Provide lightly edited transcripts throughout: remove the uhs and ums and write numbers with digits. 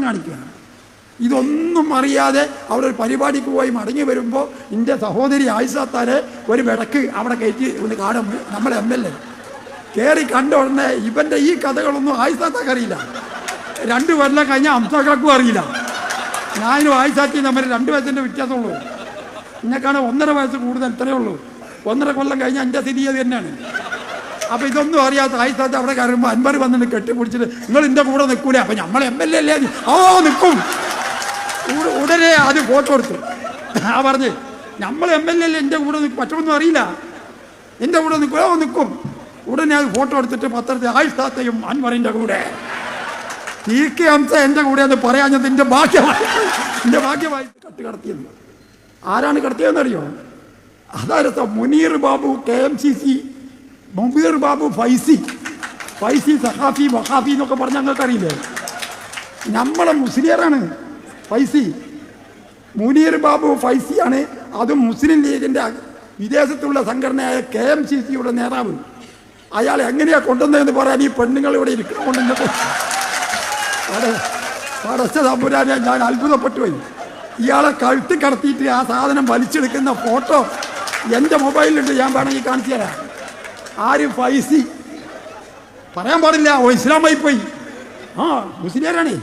കാണിക്കുക. ഇതൊന്നും അറിയാതെ അവരൊരു പരിപാടിക്ക് പോയി മടങ്ങി വരുമ്പോൾ എൻ്റെ സഹോദരി ആയിഷാത്താരെ ഒരു വിടക്ക് അവിടെ കയറ്റി ഒന്ന് കാണും. നമ്മളെ MLA കയറി കണ്ട ഉടനെ ഇവൻ്റെ ഈ കഥകളൊന്നും ആയിഷാത്താക്ക് അറിയില്ല. 2 കൊല്ലം കഴിഞ്ഞാൽ അംസാക്കാക്കും അറിയില്ല. ഞാനും ആയിഷാത്തിയും തമ്മിൽ 2 വയസ്സിൻ്റെ വ്യത്യാസമുള്ളൂ. എന്നെക്കാണ് 1.5 വയസ്സ് കൂടുതൽ. ഇത്രയേ ഉള്ളൂ. 1.5 കൊല്ലം കഴിഞ്ഞാൽ എൻ്റെ സ്ഥിതി അത് തന്നെയാണ്. അപ്പോൾ ഇതൊന്നും അറിയാത്ത ആയിഷാത്ത അവിടെ കയറുമ്പോൾ അൻവർ വന്നിട്ട് കെട്ടിപ്പിടിച്ചിട്ട് നിങ്ങൾ എൻ്റെ കൂടെ നിൽക്കൂലേ? അപ്പം നമ്മൾ MLA അല്ലേ? നിൽക്കും. ഉടനെ അത് ഫോട്ടോ എടുത്തു. പറഞ്ഞ് നമ്മൾ MLA അല്ലേ, എൻ്റെ കൂടെ പറ്റുമെന്നും അറിയില്ല, എൻ്റെ കൂടെ നിൽക്കും. ഉടനെ അത് ഫോട്ടോ എടുത്തിട്ട് പത്രത്തിൽ ആയിഷാത്തയും അൻവറിൻ്റെ കൂടെ TK ഹംസ എൻ്റെ കൂടെ എന്ന് പറയാഞ്ഞത് എൻ്റെ ഭാഗ്യമായി കട്ട് കടത്തിയത്. ആരാണ് കടത്തിയതെന്നറിയോ? അതായത് മുനീർ ബാബു, KMCC, മുബീർ ബാബു, ഫൈസി സഹാഫി വഹാഫി എന്നൊക്കെ പറഞ്ഞാൽ ഞങ്ങൾക്കറിയില്ലേ? നമ്മളെ മുസ്ലിയറാണ് ഫൈസി. മുനീർ ബാബു ഫൈസിയാണ്. അതും മുസ്ലിം ലീഗിൻ്റെ വിദേശത്തുള്ള സംഘടനയായ KMCCയുടെ നേതാവ്. അയാൾ എങ്ങനെയാ കൊണ്ടുവന്നതെന്ന് പറയാൻ ഈ പെണ്ണുങ്ങൾ ഇവിടെ ഇരിക്കണമെന്നുണ്ട്. പടച്ച തമ്പുരാനെ, ഞാൻ അത്ഭുതപ്പെട്ടു പോയി. ഇയാളെ കഴുത്തി കടത്തിയിട്ട് ആ സാധനം വലിച്ചെടുക്കുന്ന ഫോട്ടോ എൻ്റെ മൊബൈലിലുണ്ട്. ഞാൻ വേണമെങ്കിൽ കാണിച്ചു തരാം. ആര്? ഫൈസി. പറയാൻ പാടില്ല, ഇസ്ലാമായി പോയി. മുസ്ലിയാരാണ്.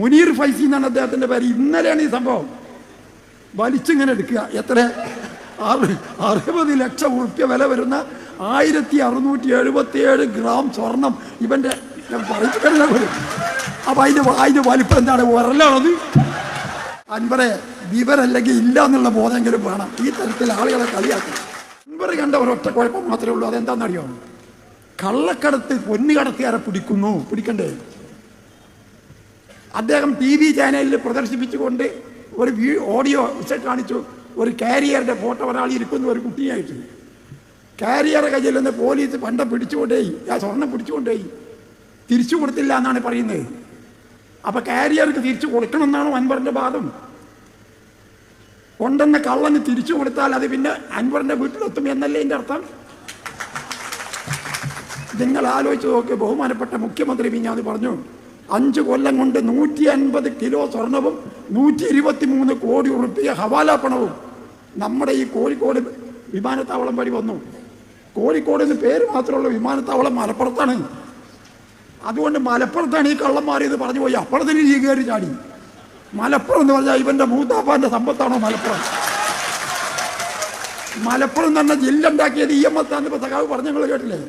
മുനീർ ഫൈസി എന്നാണ് അദ്ദേഹത്തിൻ്റെ പേര്. ഇന്നലെയാണ് ഈ സംഭവം. വലിച്ചിങ്ങനെ എടുക്കുക. എത്ര? 60 ലക്ഷം ഉറുപ്പ്യ വില വരുന്ന 1677 ഗ്രാം സ്വർണം ഇവൻ്റെ പറയിപ്പിക്കരുത് പോലും. അപ്പം അതിൻ്റെ വലിപ്പം എന്താണ്? ഉരലാണത്. അൻവറെ വിവരല്ലെങ്കിൽ ഇല്ല എന്നുള്ള ബോധമെങ്കിലും വേണം. ഈ തരത്തിൽ ആളുകളെ കളിയാക്കി അൻവർ കണ്ട ഒരൊറ്റ കുഴപ്പം മാത്രമേ ഉള്ളൂ. അതെന്താണെന്നറിയോ? കള്ളക്കടത്ത് പൊന്നു കടത്തുകാരെ പിടിക്കണ്ടേ? അദ്ദേഹം TV ചാനലിൽ പ്രദർശിപ്പിച്ചുകൊണ്ട് ഒരു ഓഡിയോ വിഷയം കാണിച്ചു. ഒരു കാരിയറുടെ ഫോട്ടോ ഒരാൾ ഇരിക്കുന്ന ഒരു കുട്ടിയായിട്ട്. കാരിയറെ കയ്യിൽ നിന്ന് പോലീസ് പണ്ടം പിടിച്ചുകൊണ്ടേയി, ആ സ്വർണം പിടിച്ചുകൊണ്ടേയി. തിരിച്ചു കൊടുത്തില്ല എന്നാണ് പറയുന്നത്. അപ്പം കാരിയർക്ക് തിരിച്ചു കൊടുക്കണമെന്നാണ് അൻവറിൻ്റെ വാദം. കൊണ്ടെന്ന കള്ളന് തിരിച്ചു കൊടുത്താൽ അത് പിന്നെ അൻവറിൻ്റെ വീട്ടിലെത്തും എന്നല്ലേ എൻ്റെ അർത്ഥം? നിങ്ങൾ ആലോചിച്ച് നോക്ക്. ബഹുമാനപ്പെട്ട മുഖ്യമന്ത്രി മിഞ്ഞാന്ന് പറഞ്ഞു 5 കൊല്ലം കൊണ്ട് 150 കിലോ സ്വർണവും 123 കോടി ഉറുപ്പിക ഹവാല പണവും നമ്മുടെ ഈ കോഴിക്കോട് വിമാനത്താവളം വഴി വന്നു. കോഴിക്കോട് എന്ന് പേര് മാത്രമുള്ള വിമാനത്താവളം മലപ്പുറത്താണ്. അതുകൊണ്ട് മലപ്പുറത്താണ് ഈ കള്ളന്മാരെന്ന് പറഞ്ഞു പോയി. അപ്പുറത്തിന് ഈ കയറി ചാടി. മലപ്പുറം എന്ന് പറഞ്ഞാൽ ഇവൻ്റെ മൂത്താപ്പാൻ്റെ സമ്പത്താണോ മലപ്പുറം? മലപ്പുറം തന്നെ ജില്ല ഉണ്ടാക്കിയത് EMS ഇപ്പോൾ സഖാവ് പറഞ്ഞ ഞങ്ങൾ കേട്ടില്ലേ?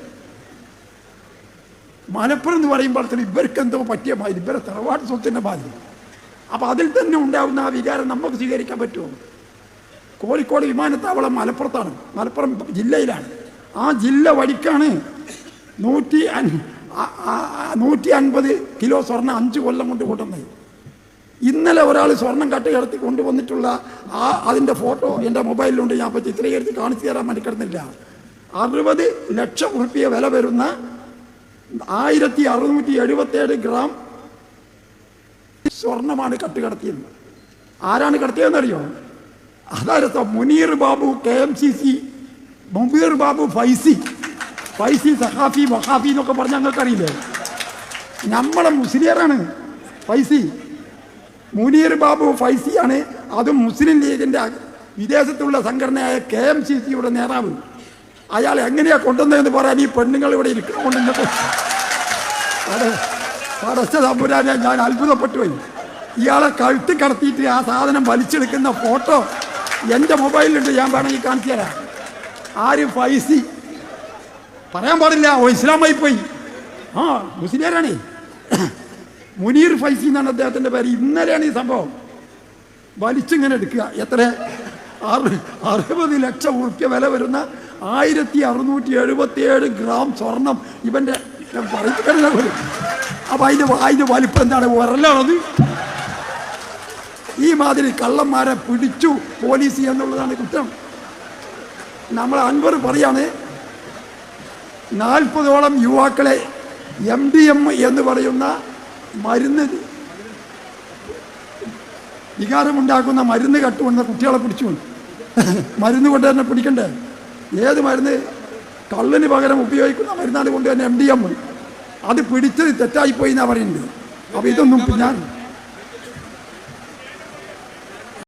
മലപ്പുറം എന്ന് പറയുമ്പോഴത്തേന് ഇവർക്ക് എന്തോ പറ്റിയ മാതിരി, ഇവരെ തറവാട് സ്വത്തിൻ്റെ മാതിരി. അപ്പം അതിൽ തന്നെ ഉണ്ടാകുന്ന ആ വികാരം നമുക്ക് സ്വീകരിക്കാൻ പറ്റുമോ? കോഴിക്കോട് വിമാനത്താവളം മലപ്പുറത്താണ്, മലപ്പുറം ജില്ലയിലാണ്. ആ ജില്ല വഴിക്കാണ് 150 കിലോ സ്വർണ്ണം 5 കൊല്ലം കൊണ്ട് കൊണ്ടുവന്നത്. ഇന്നലെ ഒരാൾ സ്വർണം കട്ടുകടത്തി കൊണ്ടുവന്നിട്ടുള്ള അതിൻ്റെ ഫോട്ടോ എൻ്റെ മൊബൈലിലുണ്ട്. ഞാൻ ഇപ്പോൾ ചിത്രീകരിച്ച് കാണിച്ചു തരാൻ മടിക്കിടന്നില്ല. 60 ലക്ഷം ഉറുപ്പിക വില വരുന്ന 1677 ഗ്രാം സ്വർണമാണ് കട്ടുകടത്തിയത്. ആരാണ് കടത്തിയതെന്നറിയോ? അതായത് മുനീർ ബാബു, KMCC, മുബീർ ബാബു, ഫൈസി സഹാഫി വഹാഫി എന്നൊക്കെ പറഞ്ഞാൽ ഞങ്ങൾക്കറിയില്ലേ? നമ്മളെ മുസ്ലിയറാണ് ഫൈസി. മുനീർ ബാബു ഫൈസിയാണ്. അതും മുസ്ലിം ലീഗിൻ്റെ വിദേശത്തുള്ള സംഘടനയായ KMCCയുടെ നേതാവ്. അയാൾ എങ്ങനെയാ കൊണ്ടുവന്നതെന്ന് പറയാൻ ഈ പെണ്ണുങ്ങൾ ഇവിടെ ഇരിക്കണമെന്നുണ്ട്. പടച്ച തമ്പുരാനെ, ഞാൻ അത്ഭുതപ്പെട്ടു പോയി. ഇയാളെ കഴുത്തി കടത്തിയിട്ട് ആ സാധനം വലിച്ചെടുക്കുന്ന ഫോട്ടോ എൻ്റെ മൊബൈലിലുണ്ട്. ഞാൻ വേണമെങ്കിൽ കാണിച്ചു തരാം. ആര്? ഫൈസി. പറയാൻ പാടില്ല, ഇസ്ലാമായി പോയി. മുസ്ലിയാരാണ്. മുനീർ ഫൈസി എന്നാണ് അദ്ദേഹത്തിൻ്റെ പേര്. ഇന്നലെയാണ് ഈ സംഭവം. വലിച്ചിങ്ങനെ എടുക്കുക. എത്ര? 60 ലക്ഷം ഉറുപ്പ്യ വില വരുന്ന 1677 ഗ്രാം സ്വർണം ഇവൻ്റെ പറയിപ്പിക്കരുത് പോലും. അപ്പം അതിൻ്റെ വലിപ്പം എന്താണ്? ഉരലാണത്. ഈ മാതിരി കള്ളന്മാരെ പിടിച്ചു പോലീസ് എന്നുള്ളതാണ് കുറ്റം. നമ്മൾ അൻവർ പറയാണ് 40ഓളം യുവാക്കളെ MDM എന്ന് പറയുന്ന മരുന്ന്, വികാരമുണ്ടാക്കുന്ന മരുന്ന് കട്ടുകൊണ്ട കുട്ടികളെ പിടിച്ചുകൊണ്ട് മരുന്ന് കൊണ്ട് തന്നെ പിടിക്കണ്ടേ? ഏത് മരുന്ന്? കള്ളിന് പകരം ഉപയോഗിക്കുന്ന മരുന്നാണ് കൊണ്ട് തന്നെ MDM. അത് പിടിച്ചത് തെറ്റായിപ്പോയി എന്നാണ് പറയുന്നത്. അപ്പോൾ ഇതൊന്നും ഞാൻ